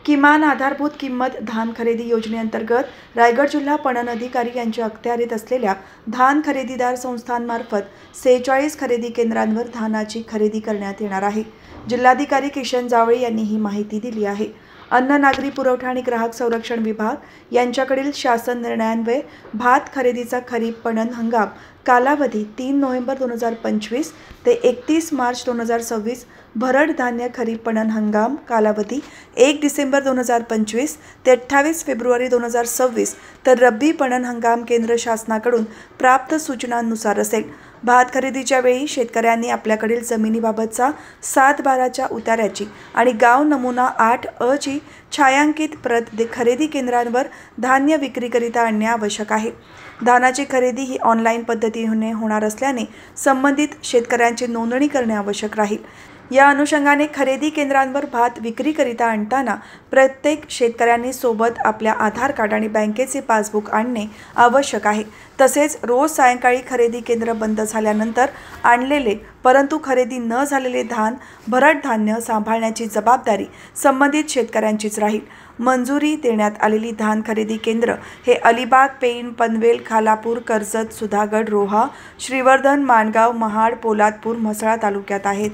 किमान आधारभूत किंमत धान खरेदी योजनेअंतर्गत रायगड जिल्हा पणन अधिकारी यांच्या अखत्यारीत असलेल्या धान खरेदीदार संस्थांमार्फत 46 खरेदी केंद्रांवर धानाची खरेदी करण्यात येणार आहे। जिल्हाधिकारी किशन जावळे यांनी ही माहिती दिली आहे। अन्न नागरी पुरवठा आणि ग्राहक संरक्षण विभाग यांच्याकडील शासन निर्णयान्वये भात खरेदीचा खरीप पणन हंगाम कालावधी 3 नोव्हेंबर 2025 ते 31 मार्च 2026, भरड धान्य खरीप पणन हंगाम कालावधी 1 डिसेंबर 2025 ते 28 फेब्रुवारी 2026, तर रब्बी पणन हंगाम केंद्र शासनाकडून प्राप्त सूचनांनुसार असेल। भात खरेदीच्या वेळी शेतकऱ्यांनी आपल्याकडील जमिनीबाबतचा 7/12च्या उतार्याची आणि गाव नमुना 8 ची छायांकित प्रत खरेदी केंद्रांवर धान्य विक्रीकरिता आणणे आवश्यक आहे। धानाची खरेदी ही ऑनलाईन पद्धतीने होणार असल्याने संबंधित शेतकऱ्यांची नोंदणी करणे आवश्यक राहील। या अनुषंगाने खरेदी केंद्रांवर भात विक्रीकरिता आणताना प्रत्येक शेतकऱ्यांनी सोबत आपल्या आधार कार्ड आणि बँकेचे पासबुक आणणे आवश्यक आहे। तसेच रोज सायंकाळी खरेदी केंद्र बंद झाल्यानंतर आणलेले परंतु खरेदी न झालेले धान भरड धान्य सांभाळण्याची जबाबदारी संबंधित शेतकऱ्यांचीच राहील। मंजुरी देण्यात आलेली धान खरेदी केंद्र हे अलिबाग, पेण, पनवेल, खालापूर, कर्जत, सुधागड, रोहा, श्रीवर्धन, माणगाव, महाड, पोलादपूर, म्हसळा तालुक्यात आहेत।